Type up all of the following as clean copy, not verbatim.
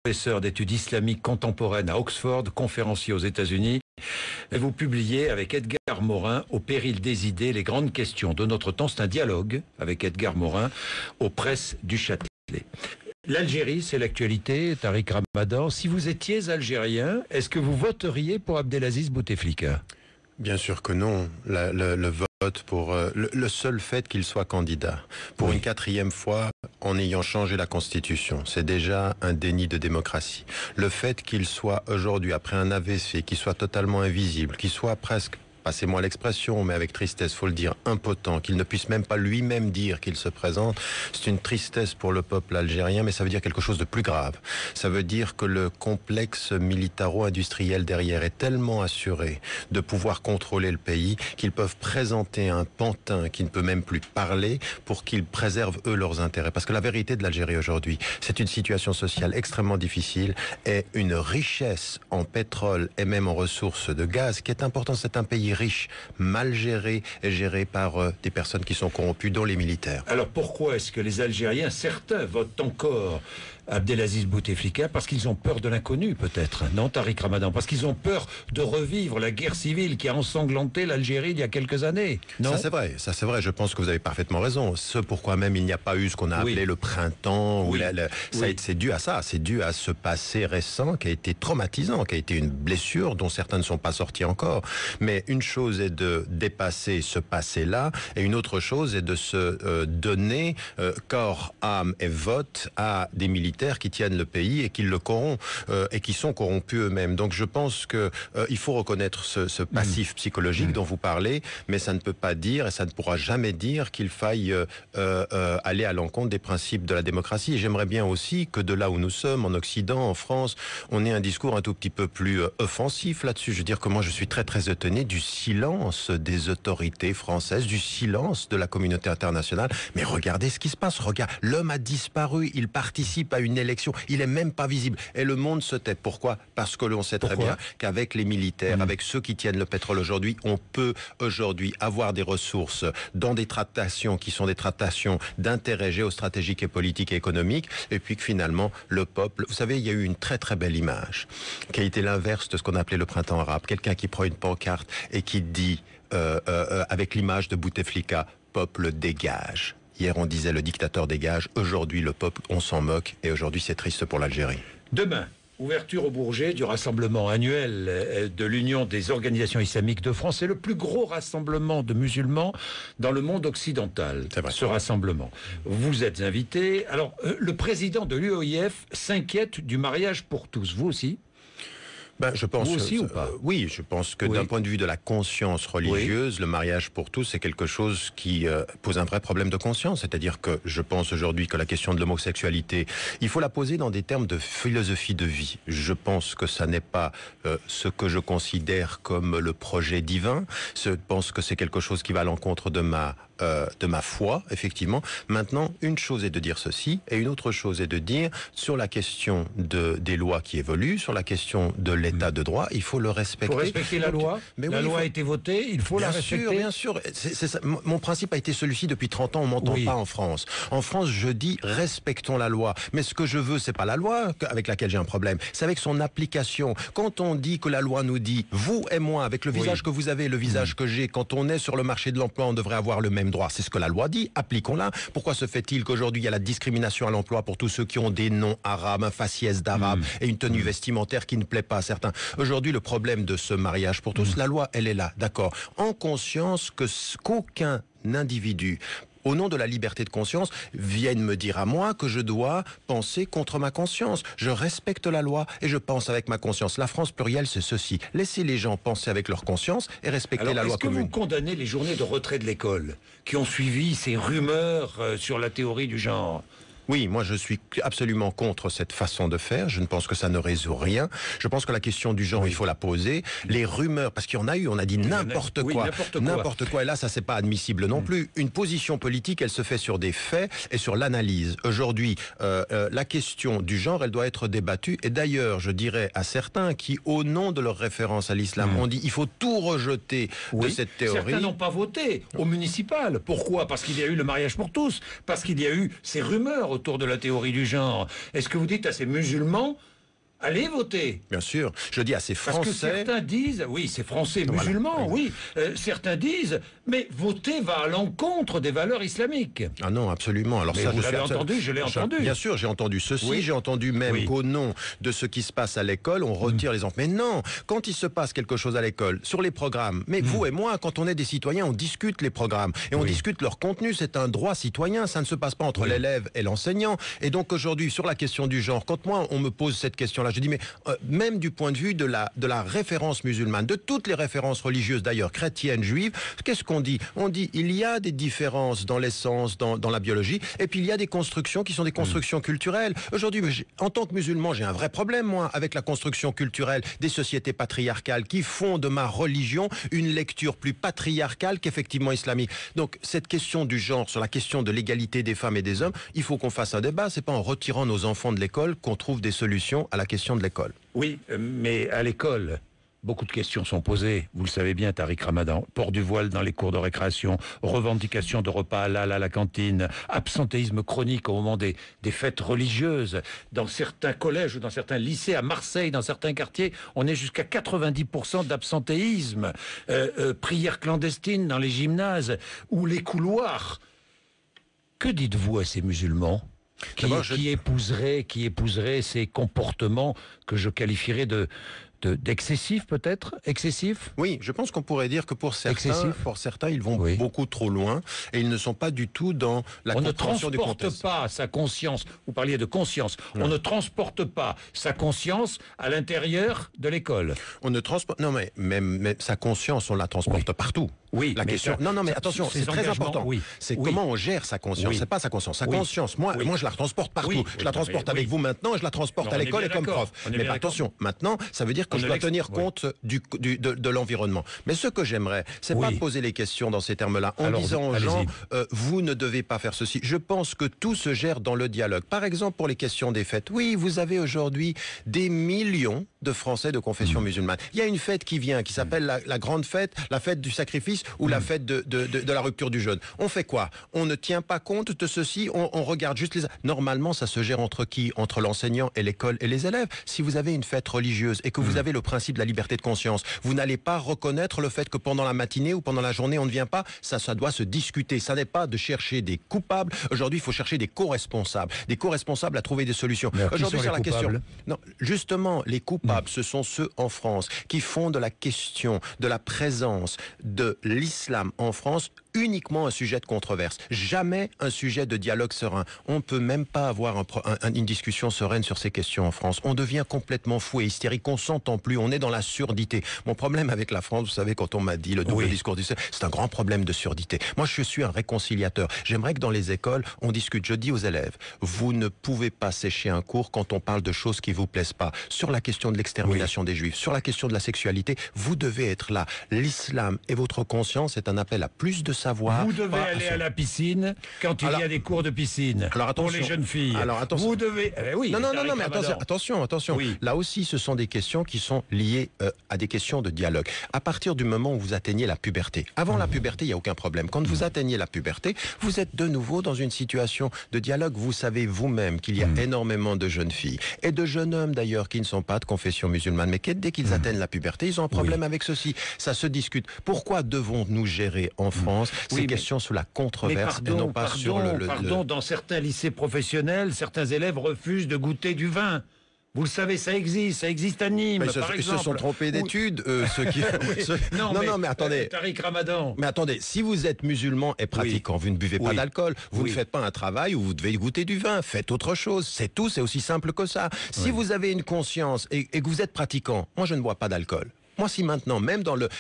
professeur d'études islamiques contemporaines à Oxford, conférencier aux États-Unis. Vous publiez avec Edgar Morin, Au péril des idées, les grandes questions de notre temps. C'est un dialogue avec Edgar Morin aux presses du Châtelet. L'Algérie, c'est l'actualité, Tariq Ramadan. Si vous étiez algérien, est-ce que vous voteriez pour Abdelaziz Bouteflika? Bien sûr que non. Le vote pour le seul fait qu'il soit candidat pour une 4e fois en ayant changé la Constitution, c'est déjà un déni de démocratie. Le fait qu'il soit aujourd'hui, après un AVC, qu'il soit totalement invisible, qu'il soit presque, passez-moi l'expression, mais avec tristesse, faut le dire, impotent, qu'il ne puisse même pas lui-même dire qu'il se présente, c'est une tristesse pour le peuple algérien, mais ça veut dire quelque chose de plus grave. Ça veut dire que le complexe militaro-industriel derrière est tellement assuré de pouvoir contrôler le pays qu'ils peuvent présenter un pantin qui ne peut même plus parler pour qu'ils préservent eux leurs intérêts. Parce que la vérité de l'Algérie aujourd'hui, c'est une situation sociale extrêmement difficile et une richesse en pétrole et même en ressources de gaz qui est importante. C'est un pays riche, mal géré et géré par des personnes qui sont corrompues, dont les militaires. Alors pourquoi est-ce que les Algériens, certains, votent encore Abdelaziz Bouteflika? Parce qu'ils ont peur de l'inconnu, peut-être, non, Tariq Ramadan? Parce qu'ils ont peur de revivre la guerre civile qui a ensanglanté l'Algérie il y a quelques années, non? Ça c'est vrai, je pense que vous avez parfaitement raison. Ce pourquoi même il n'y a pas eu ce qu'on a appelé le printemps, c'est dû à ça, c'est dû à ce passé récent qui a été traumatisant, qui a été une blessure dont certains ne sont pas sortis encore. Mais une chose est de dépasser ce passé-là, et une autre chose est de se donner corps, âme et vote à des militaires qui tiennent le pays et qui le corrompent et qui sont corrompus eux-mêmes. Donc je pense que il faut reconnaître ce passif psychologique dont vous parlez, mais ça ne peut pas dire et ça ne pourra jamais dire qu'il faille aller à l'encontre des principes de la démocratie. Et j'aimerais bien aussi que de là où nous sommes, en Occident, en France, on ait un discours un tout petit peu plus offensif là-dessus. Je veux dire que moi je suis très très étonné du silence des autorités françaises, du silence de la communauté internationale. Mais regardez ce qui se passe. Regarde, l'homme a disparu, il participe à une élection, il est même pas visible. Et le monde se tait. Pourquoi? Parce que l'on sait très bien qu'avec les militaires, avec ceux qui tiennent le pétrole aujourd'hui, on peut aujourd'hui avoir des ressources dans des tractations qui sont des tractations d'intérêt géostratégique et politique et économique, et puis que finalement, le peuple... Vous savez, il y a eu une très très belle image qui a été l'inverse de ce qu'on appelait le printemps arabe. Quelqu'un qui prend une pancarte et qui dit, avec l'image de Bouteflika, « Peuple dégage ». Hier, on disait le dictateur dégage. Aujourd'hui, le peuple, on s'en moque. Et aujourd'hui, c'est triste pour l'Algérie. Demain, ouverture au Bourget du rassemblement annuel de l'Union des organisations islamiques de France. C'est le plus gros rassemblement de musulmans dans le monde occidental, ce rassemblement. Vous êtes invité. Alors, le président de l'UOIF s'inquiète du mariage pour tous. Vous aussi? Je pense vous aussi ou pas? Oui, je pense que d'un point de vue de la conscience religieuse, le mariage pour tous, c'est quelque chose qui pose un vrai problème de conscience. C'est-à-dire que je pense aujourd'hui que la question de l'homosexualité, il faut la poser dans des termes de philosophie de vie. Je pense que ça n'est pas ce que je considère comme le projet divin. Je pense que c'est quelque chose qui va à l'encontre de ma foi, effectivement. Maintenant, une chose est de dire ceci, et une autre chose est de dire, sur la question des lois qui évoluent, sur la question de l'état de droit, il faut le respecter. Il faut respecter la loi. Mais la loi a été votée, il faut la respecter. Bien sûr. C'est ça. Mon principe a été celui-ci depuis 30 ans, on m'entend pas en France. En France, je dis, respectons la loi. Mais ce que je veux, c'est pas la loi avec laquelle j'ai un problème, c'est avec son application. Quand on dit que la loi nous dit, vous et moi, avec le visage que vous avez, le visage que j'ai, quand on est sur le marché de l'emploi, on devrait avoir le même droit. C'est ce que la loi dit, appliquons-la. Pourquoi se fait-il qu'aujourd'hui il y a la discrimination à l'emploi pour tous ceux qui ont des noms arabes, un faciès d'arabe et une tenue vestimentaire qui ne plaît pas à certains? Aujourd'hui, le problème de ce mariage pour tous, la loi, elle est là, d'accord, en conscience qu'aucun individu, au nom de la liberté de conscience, viennent me dire à moi que je dois penser contre ma conscience. Je respecte la loi et je pense avec ma conscience. La France plurielle, c'est ceci. Laissez les gens penser avec leur conscience et respecter la loi commune. Est-ce que vous condamnez les journées de retrait de l'école qui ont suivi ces rumeurs sur la théorie du genre? Oui, moi je suis absolument contre cette façon de faire. Je ne pense que ça ne résout rien. Je pense que la question du genre, il faut la poser. Les rumeurs, parce qu'il y en a eu, on a dit n'importe quoi. N'importe quoi. Et là, ça c'est pas admissible non plus. Une position politique, elle se fait sur des faits et sur l'analyse. Aujourd'hui, la question du genre, elle doit être débattue. Et d'ailleurs, je dirais à certains qui, au nom de leur référence à l'islam, ont dit il faut tout rejeter de cette théorie. Certains n'ont pas voté au municipal. Pourquoi? Parce qu'il y a eu le mariage pour tous. Parce qu'il y a eu ces rumeurs autour de la théorie du genre. Est-ce que vous dites à ces musulmans, Allez voter. Bien sûr. Je dis à ces Français... Parce que certains disent, oui, c'est français musulmans, oui. Certains disent, mais voter va à l'encontre des valeurs islamiques. Ah non, absolument. Alors mais ça, vous l'avez entendu, je l'ai entendu. Bien sûr, j'ai entendu ceci, j'ai entendu même qu'au nom de ce qui se passe à l'école, on retire les enfants. Mais non, quand il se passe quelque chose à l'école, sur les programmes, mais vous et moi, quand on est des citoyens, on discute les programmes et on discute leur contenu. C'est un droit citoyen, ça ne se passe pas entre l'élève et l'enseignant. Et donc aujourd'hui, sur la question du genre, quand moi, on me pose cette question-là, je dis, mais même du point de vue de la référence musulmane, de toutes les références religieuses d'ailleurs, chrétiennes, juives, qu'est-ce qu'on dit? On dit, il y a des différences dans l'essence, dans la biologie, et puis il y a des constructions qui sont des constructions culturelles. Aujourd'hui, en tant que musulman, j'ai un vrai problème, moi, avec la construction culturelle des sociétés patriarcales qui font de ma religion une lecture plus patriarcale qu'effectivement islamique. Donc, cette question du genre, sur la question de l'égalité des femmes et des hommes, il faut qu'on fasse un débat. C'est pas en retirant nos enfants de l'école qu'on trouve des solutions à la question de l'école. Oui, mais à l'école, beaucoup de questions sont posées. Vous le savez bien, Tariq Ramadan. Port du voile dans les cours de récréation, revendication de repas halal à la cantine, absentéisme chronique au moment des fêtes religieuses. Dans certains collèges ou dans certains lycées, à Marseille, dans certains quartiers, on est jusqu'à 90% d'absentéisme. Prières clandestines dans les gymnases ou les couloirs. Que dites-vous à ces musulmans qui épouseraient ces comportements que je qualifierais d'excessifs peut-être? Excessifs? Oui, je pense qu'on pourrait dire que pour certains, ils vont beaucoup trop loin et ils ne sont pas du tout dans la compréhension du contexte. On ne transporte pas sa conscience, vous parliez de conscience, on ne transporte pas sa conscience à l'intérieur de l'école. On ne transporte, non mais même sa conscience, on la transporte partout. Oui, la question. Non, mais attention, c'est très important. C'est comment on gère sa conscience. C'est pas sa conscience. Sa conscience, moi, je la transporte partout. Je la transporte avec vous maintenant, je la transporte à l'école et comme prof. Mais attention, maintenant, ça veut dire que je dois tenir compte de l'environnement. Mais ce que j'aimerais, c'est pas poser les questions dans ces termes-là, en disant aux gens, vous ne devez pas faire ceci. Je pense que tout se gère dans le dialogue. Par exemple, pour les questions des fêtes. Oui, vous avez aujourd'hui des millions de Français de confession musulmane. Il y a une fête qui vient, qui s'appelle la grande fête, la fête du sacrifice ou la fête de la rupture du jeûne. On fait quoi? On ne tient pas compte de ceci, on regarde juste les... Normalement, ça se gère entre qui? Entre l'enseignant et l'école et les élèves. Si vous avez une fête religieuse et que vous avez le principe de la liberté de conscience, vous n'allez pas reconnaître le fait que pendant la matinée ou pendant la journée, on ne vient pas. Ça doit se discuter. Ça n'est pas de chercher des coupables. Aujourd'hui, il faut chercher des co-responsables. Des co-responsables à trouver des solutions. Aujourd'hui, sur la question... Non, justement, les coupables, ce sont ceux en France qui font de la question de la présence de l'islam en France uniquement un sujet de controverse, jamais un sujet de dialogue serein. On ne peut même pas avoir une discussion sereine sur ces questions en France. On devient complètement fou et hystérique, on s'entend plus, on est dans la surdité. Mon problème avec la France, vous savez, quand on m'a dit le double discours du c'est un grand problème de surdité. Moi, je suis un réconciliateur. J'aimerais que dans les écoles, on discute. Je dis aux élèves, vous ne pouvez pas sécher un cours quand on parle de choses qui vous plaisent pas. Sur la question de l'extermination des Juifs, sur la question de la sexualité, vous devez être là. L'islam et votre conscience est un appel à plus de savoir. Vous devez aller à la piscine quand il y a des cours de piscine pour les jeunes filles. Alors attention. Vous devez... Non, mais attention. Oui. Là aussi, ce sont des questions qui sont liées à des questions de dialogue. À partir du moment où vous atteignez la puberté, avant la puberté, il n'y a aucun problème. Quand vous atteignez la puberté, vous êtes de nouveau dans une situation de dialogue. Vous savez vous-même qu'il y a énormément de jeunes filles et de jeunes hommes d'ailleurs qui ne sont pas de confession musulmane, mais dès qu'ils atteignent la puberté, ils ont un problème avec ceci. Ça se discute. Pourquoi devons-nous gérer en France ces questions sous la controverse et non pas sur le... Dans certains lycées professionnels, certains élèves refusent de goûter du vin. Vous le savez, ça existe à Nîmes, par exemple. Ils se sont trompés d'études, ceux qui... Non, mais attendez. Tariq Ramadan. Mais attendez, si vous êtes musulman et pratiquant, vous ne buvez pas d'alcool, vous ne faites pas un travail où vous devez goûter du vin, faites autre chose, c'est tout, c'est aussi simple que ça. Si vous avez une conscience et que vous êtes pratiquant, moi je ne bois pas d'alcool. Moi, si maintenant,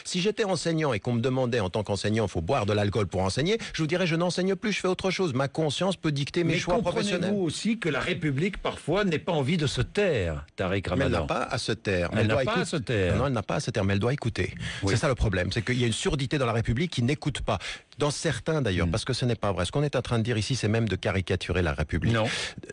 si j'étais enseignant et qu'on me demandait en tant qu'enseignant, il faut boire de l'alcool pour enseigner, je vous dirais, je n'enseigne plus, je fais autre chose. Ma conscience peut dicter mes choix professionnels. Mais comprenez-vous aussi que la République, parfois, n'ait pas envie de se taire, Tariq Ramadan? Mais elle n'a pas à se taire. Elle n'a pas à se taire. Non, elle n'a pas à se taire, mais elle doit écouter. C'est ça le problème, c'est qu'il y a une surdité dans la République qui n'écoute pas. Dans certains d'ailleurs, parce que ce n'est pas vrai. Ce qu'on est en train de dire ici, c'est même de caricaturer la République.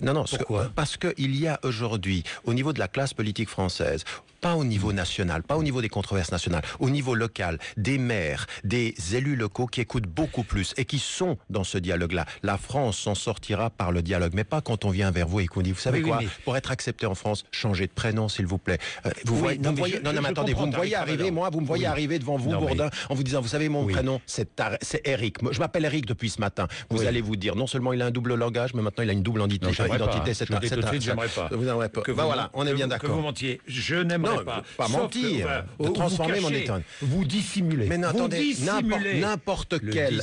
Non. Pourquoi? Parce qu'il y a aujourd'hui, au niveau de la classe politique française, pas au niveau national, pas au niveau des controverses nationales. Au niveau local, des maires, des élus locaux qui écoutent beaucoup plus et qui sont dans ce dialogue-là. La France s'en sortira par le dialogue, mais pas quand on vient vers vous et qu'on dit, vous savez quoi, pour être accepté en France, changez de prénom, s'il vous plaît. Vous voyez, attendez, vous me voyez arriver, moi, vous me voyez arriver devant vous, Bourdin, en vous disant, vous savez, mon prénom, c'est Eric. Je m'appelle Eric depuis ce matin. Vous allez vous dire, non seulement il a un double langage, mais maintenant il a une double identité. J'aimerais pas. Voilà, on est bien d'accord. Que vous mentiez. Je n'aimerais pas. Pas mentir. De transformer mon état. Vous dissimulez. Mais attendez, n'importe quel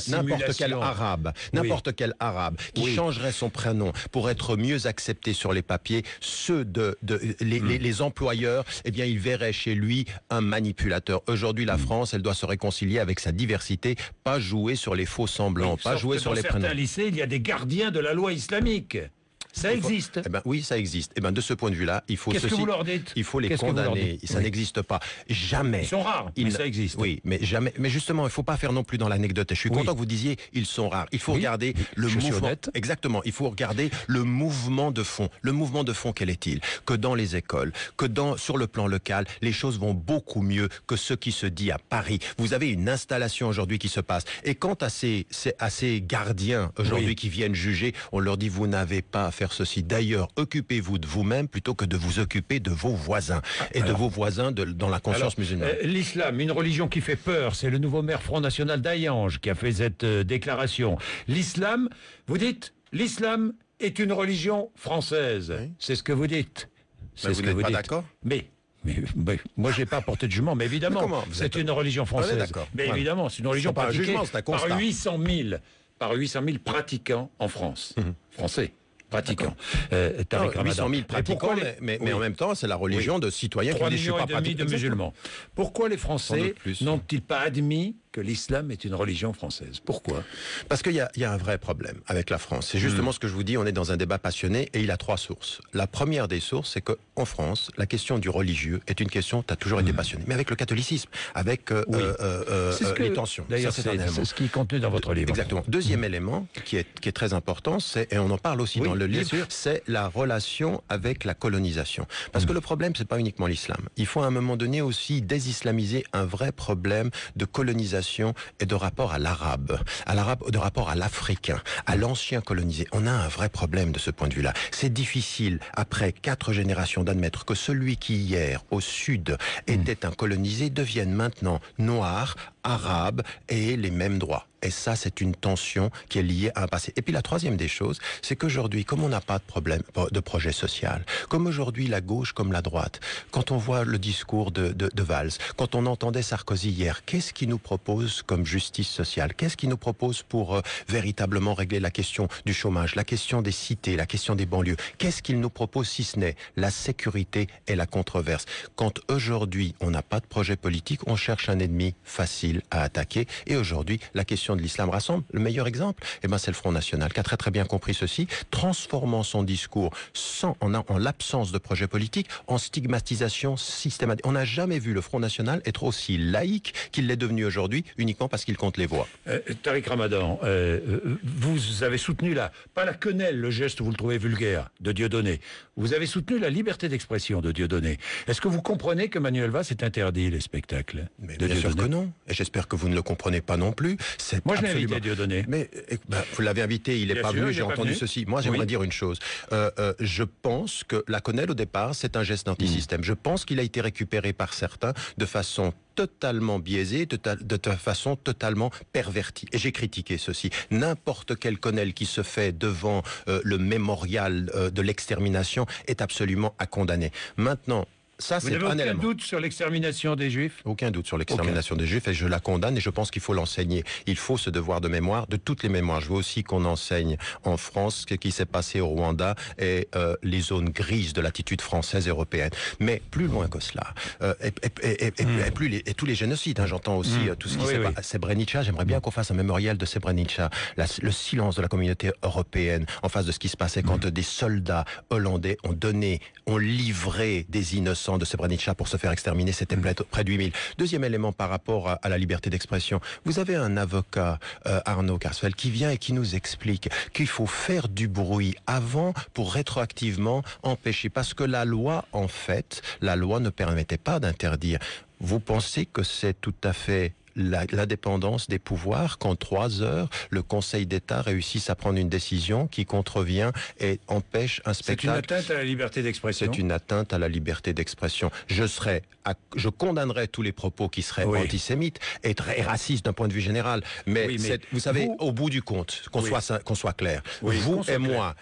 arabe qui changerait son prénom pour être mieux accepté sur les papiers, les employeurs, eh bien, ils verraient chez lui un manipulateur. Aujourd'hui, la France, elle doit se réconcilier avec sa diversité, pas jouer sur les faux semblants, pas jouer sur les prénoms. Dans certains lycées, il y a des gardiens de la loi islamique. Ça existe. Eh ben, oui, ça existe. Eh ben, de ce point de vue-là, il faut Qu'est-ce que vous leur dites? Il faut les condamner. Ça n'existe pas. Jamais. Ils sont rares, mais ça existe. Oui, mais jamais. Mais justement, il ne faut pas faire non plus dans l'anecdote. Et je suis content que vous disiez, ils sont rares. Il faut regarder le mouvement. Exactement. Il faut regarder le mouvement de fond. Le mouvement de fond, quel est-il? Que dans les écoles, sur le plan local, les choses vont beaucoup mieux que ce qui se dit à Paris. Vous avez une installation aujourd'hui qui se passe. Et quant à ces gardiens aujourd'hui qui viennent juger, on leur dit, vous n'avez pas à faire ceci. D'ailleurs, occupez-vous de vous-même plutôt que de vous occuper de vos voisins et de vos voisins dans la conscience musulmane. L'islam, une religion qui fait peur, c'est le nouveau maire Front National d'Hayange qui a fait cette déclaration. L'islam, vous dites, l'islam est une religion française. Oui. C'est ce que vous dites. Mais vous n'êtes pas d'accord ? Mais moi, j'ai pas apporté de jugement, mais évidemment, c'est une religion française. Mais évidemment, c'est une religion pratiquée par 800 000 pratiquants en France. Français. Pratiquants. 800 000 pratiquants, mais en même temps, c'est la religion de citoyens qui ne sont pas pratiquants. De musulmans. Pourquoi les Français n'ont-ils pas admis que l'islam est une religion française? Pourquoi? Parce qu'il y a un vrai problème avec la France. C'est justement ce que je vous dis, on est dans un débat passionné et il a 3 sources. La première des sources, c'est qu'en France, la question du religieux est une question qui a toujours été passionnée. Mais avec le catholicisme, avec les tensions. D'ailleurs, c'est ce qui est contenu dans votre livre. Exactement. Deuxième élément qui est très important, et on en parle aussi dans le livre, c'est la relation avec la colonisation. Parce que le problème, c'est pas uniquement l'islam. Il faut à un moment donné aussi désislamiser un vrai problème de colonisation et de rapport à l'arabe, de rapport à l'africain, à l'ancien colonisé. On a un vrai problème de ce point de vue-là. C'est difficile, après 4 générations, d'admettre que celui qui hier, au sud, était un colonisé, devienne maintenant noir, arabe et les mêmes droits. Et ça, c'est une tension qui est liée à un passé. Et puis la troisième des choses, c'est qu'aujourd'hui, comme on n'a pas de problème de projet social, comme aujourd'hui la gauche comme la droite, quand on voit le discours de Valls, quand on entendait Sarkozy hier, qu'est-ce qu'il nous propose comme justice sociale? Qu'est-ce qu'il nous propose pour véritablement régler la question du chômage, la question des cités, la question des banlieues? Qu'est-ce qu'il nous propose si ce n'est la sécurité et la controverse? Quand aujourd'hui, on n'a pas de projet politique, on cherche un ennemi facile à attaquer. Et aujourd'hui, la question de l'islam rassemble. Le meilleur exemple, c'est le Front National qui a très très bien compris ceci, transformant son discours en l'absence de projet politique en stigmatisation systématique. On n'a jamais vu le Front National être aussi laïque qu'il l'est devenu aujourd'hui, uniquement parce qu'il compte les voix. Tariq Ramadan, vous avez soutenu pas la quenelle, le geste, vous le trouvez vulgaire, de Dieudonné. Vous avez soutenu la liberté d'expression de Dieudonné. Est-ce que vous comprenez que Manuel Valls est interdit les spectacles? Mais bien sûr que non. Et j'espère que vous ne le comprenez pas non plus. Moi, je l'ai invité, Dieudonné. Mais vous l'avez invité, il n'est pas venu, j'ai entendu ceci. Moi, j'aimerais dire une chose. Je pense que la quenelle, au départ, c'est un geste anti-système. Je pense qu'il a été récupéré par certains de façon totalement biaisée, de façon totalement pervertie. Et j'ai critiqué ceci. N'importe quelle quenelle qui se fait devant le mémorial de l'extermination est absolument à condamner. Maintenant, ça, vous n'avez aucun doute sur l'extermination des Juifs? Aucun doute sur l'extermination des Juifs, et je la condamne, et je pense qu'il faut l'enseigner. Il faut ce devoir de mémoire, de toutes les mémoires. Je veux aussi qu'on enseigne en France ce qui s'est passé au Rwanda et les zones grises de l'attitude française et européenne. Mais plus loin que cela, et tous les génocides, j'entends aussi tout ce qui s'est passé à Srebrenica. J'aimerais bien qu'on fasse un mémorial de Srebrenica. Le silence de la communauté européenne en face de ce qui se passait quand des soldats hollandais ont livré des innocents de Srebrenica pour se faire exterminer, c'était près de 8000. Deuxième élément par rapport à la liberté d'expression, vous avez un avocat, Arnaud Carswell, qui vient et qui nous explique qu'il faut faire du bruit avant pour rétroactivement empêcher, parce que la loi, en fait, la loi ne permettait pas d'interdire. Vous pensez que c'est tout à fait l'indépendance des pouvoirs qu'en 3 heures, le Conseil d'État réussisse à prendre une décision qui contrevient et empêche un spectacle? C'est une atteinte à la liberté d'expression. C'est une atteinte à la liberté d'expression. Je condamnerai tous les propos qui seraient antisémites et très racistes d'un point de vue général. Mais, vous savez, au bout du compte, qu'on soit clair, vous et moi,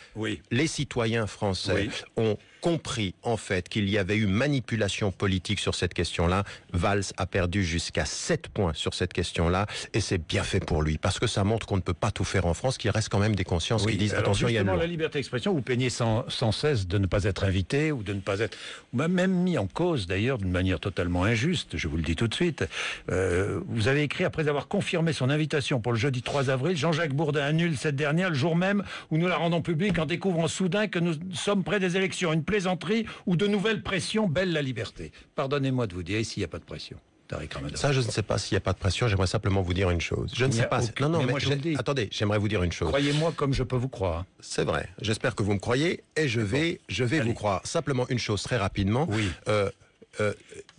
les citoyens français ont compris en fait qu'il y avait eu manipulation politique sur cette question-là. Valls a perdu jusqu'à 7 points sur cette question-là et c'est bien fait pour lui parce que ça montre qu'on ne peut pas tout faire en France, qu'il reste quand même des consciences qui disent attention, il y a la liberté d'expression, vous plaignez sans cesse de ne pas être invité ou de ne pas être même mis en cause d'ailleurs d'une manière totalement injuste, je vous le dis tout de suite. Vous avez écrit après avoir confirmé son invitation pour le jeudi 3 avril, Jean-Jacques Bourdin annule cette dernière le jour même où nous la rendons publique en découvrant soudain que nous sommes près des élections. Une plaisanterie ou de nouvelles pressions, belle la liberté. Pardonnez-moi de vous dire ici, il n'y a pas de pression. Tariq Ramadan. Ça, je ne sais pas s'il n'y a pas de pression. J'aimerais simplement vous dire une chose. Je ne sais pas. Non, mais attendez, j'aimerais vous dire une chose. Croyez-moi comme je peux vous croire. C'est vrai. J'espère que vous me croyez et je vais vous croire. Simplement une chose très rapidement.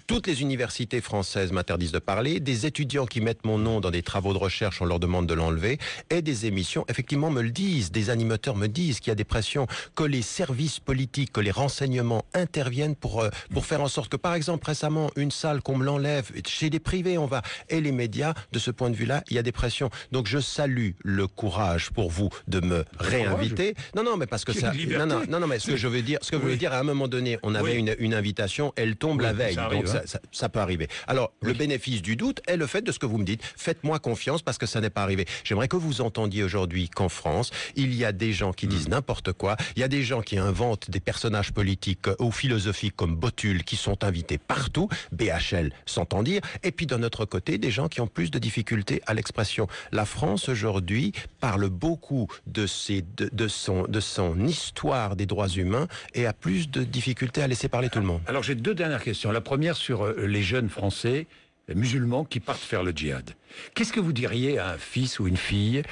Toutes les universités françaises m'interdisent de parler, des étudiants qui mettent mon nom dans des travaux de recherche, on leur demande de l'enlever, et des émissions, effectivement, me le disent, des animateurs me disent qu'il y a des pressions, que les services politiques, que les renseignements interviennent pour faire en sorte que, par exemple, récemment, une salle, qu'on me l'enlève, chez des privés, on va, et les médias, de ce point de vue-là, il y a des pressions. Donc, je salue le courage pour vous de me réinviter. Non, mais parce que ça... Non, mais ce que je veux dire, vous voulez dire, à un moment donné, on avait une invitation, elle tombe la veille, donc ça peut arriver. Alors, le bénéfice du doute est le fait de ce que vous me dites. Faites-moi confiance parce que ça n'est pas arrivé. J'aimerais que vous entendiez aujourd'hui qu'en France, il y a des gens qui disent n'importe quoi. Il y a des gens qui inventent des personnages politiques ou philosophiques comme Botul qui sont invités partout. BHL, s'entend dire. Et puis, d'un autre côté, des gens qui ont plus de difficultés à l'expression. La France, aujourd'hui, parle beaucoup de son histoire des droits humains et a plus de difficultés à laisser parler tout le monde. Alors, j'ai 2 dernières questions. La première sur les jeunes Français musulmans qui partent faire le djihad. Qu'est-ce que vous diriez à un fils ou une fille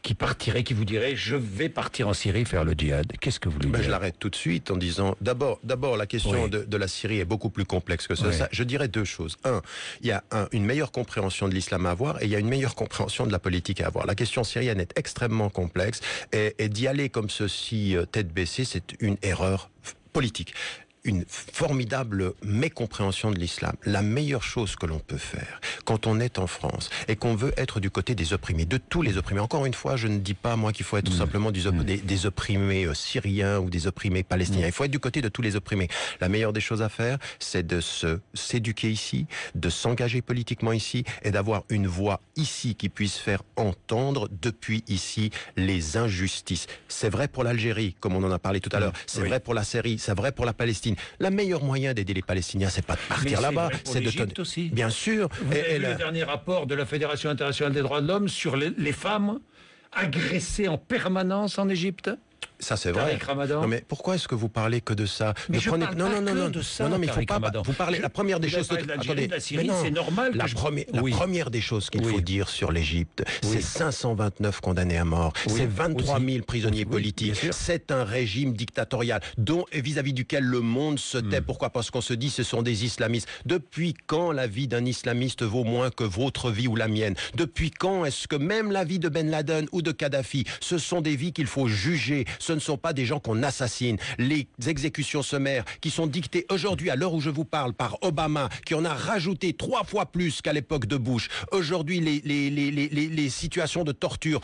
qui vous dirait je vais partir en Syrie faire le djihad? Qu'est-ce que vous lui direz? Je l'arrête tout de suite en disant d'abord la question de la Syrie est beaucoup plus complexe que ça. Je dirais 2 choses. Il y a une meilleure compréhension de l'islam à avoir et il y a une meilleure compréhension de la politique à avoir. La question syrienne est extrêmement complexe et d'y aller comme ceci tête baissée, c'est une erreur politique. Une formidable mécompréhension de l'islam. La meilleure chose que l'on peut faire quand on est en France et qu'on veut être du côté des opprimés, de tous les opprimés. Encore une fois, je ne dis pas moi qu'il faut être tout simplement des opprimés syriens ou des opprimés palestiniens. Il faut être du côté de tous les opprimés. La meilleure des choses à faire, c'est de s'éduquer ici, de s'engager politiquement ici et d'avoir une voix ici qui puisse faire entendre depuis ici les injustices. C'est vrai pour l'Algérie, comme on en a parlé tout à l'heure. C'est vrai pour la Syrie, c'est vrai pour la Palestine. Le meilleur moyen d'aider les Palestiniens, c'est pas de partir là-bas, c'est de aussi. Bien sûr. Vous avez vu le dernier rapport de la Fédération internationale des droits de l'homme sur les femmes agressées en permanence en Égypte? Ça c'est vrai. Non mais pourquoi est-ce que vous parlez que de ça? Mais je parle pas que de ça. Non, mais il faut pas. Vous parlez. La première des choses. Attendez, la Syrie, c'est normal. La première des choses qu'il faut dire sur l'Égypte, c'est 529 condamnés à mort, c'est 23 000 prisonniers politiques, c'est un régime dictatorial dont vis-à-vis duquel le monde se tait. Pourquoi? Parce qu'on se dit ce sont des islamistes. Depuis quand la vie d'un islamiste vaut moins que votre vie ou la mienne? Depuis quand est-ce que même la vie de Ben Laden ou de Kadhafi, ce sont des vies qu'il faut juger? Ce ne sont pas des gens qu'on assassine. Les exécutions sommaires qui sont dictées aujourd'hui, à l'heure où je vous parle, par Obama, qui en a rajouté 3 fois plus qu'à l'époque de Bush. Aujourd'hui, les situations de torture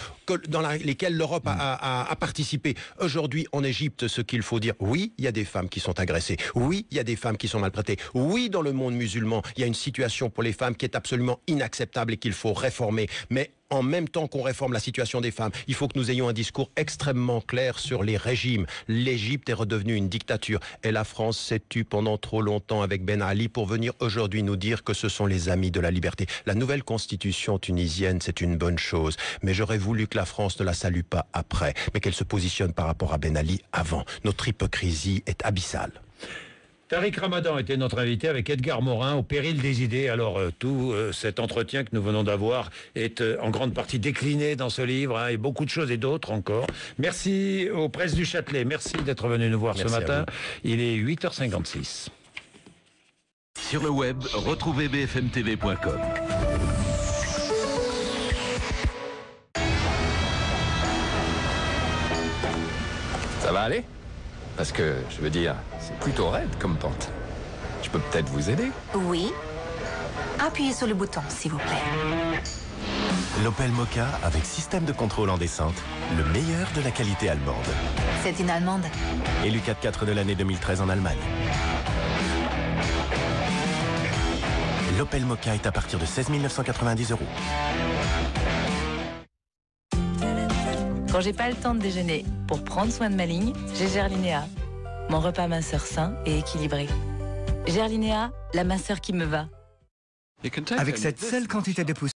dans lesquelles l'Europe a participé. Aujourd'hui, en Égypte, ce qu'il faut dire, oui, il y a des femmes qui sont agressées. Oui, il y a des femmes qui sont maltraitées. Oui, dans le monde musulman, il y a une situation pour les femmes qui est absolument inacceptable et qu'il faut réformer. Mais en même temps qu'on réforme la situation des femmes, il faut que nous ayons un discours extrêmement clair sur les régimes. L'Égypte est redevenue une dictature et la France s'est tue pendant trop longtemps avec Ben Ali pour venir aujourd'hui nous dire que ce sont les amis de la liberté. La nouvelle constitution tunisienne, c'est une bonne chose, mais j'aurais voulu que la France ne la salue pas après, mais qu'elle se positionne par rapport à Ben Ali avant. Notre hypocrisie est abyssale. Tariq Ramadan était notre invité avec Edgar Morin au péril des idées. Alors tout cet entretien que nous venons d'avoir est en grande partie décliné dans ce livre et beaucoup de choses et d'autres encore. Merci aux presses du Châtelet. Merci d'être venu nous voir ce matin. Il est 8h56. Sur le web, retrouvez bfmtv.com. Ça va aller? Parce que, je veux dire, c'est plutôt raide comme pente. Je peux peut-être vous aider? Oui. Appuyez sur le bouton, s'il vous plaît. L'Opel Mokka avec système de contrôle en descente, le meilleur de la qualité allemande. C'est une Allemande. Élu 4x4 de l'année 2013 en Allemagne. L'Opel Mokka est à partir de 16 990 €. Quand j'ai pas le temps de déjeuner pour prendre soin de ma ligne, j'ai Gerlinéa. Mon repas minceur sain et équilibré. Gerlinéa, la minceur qui me va. Avec cette seule quantité de poussière,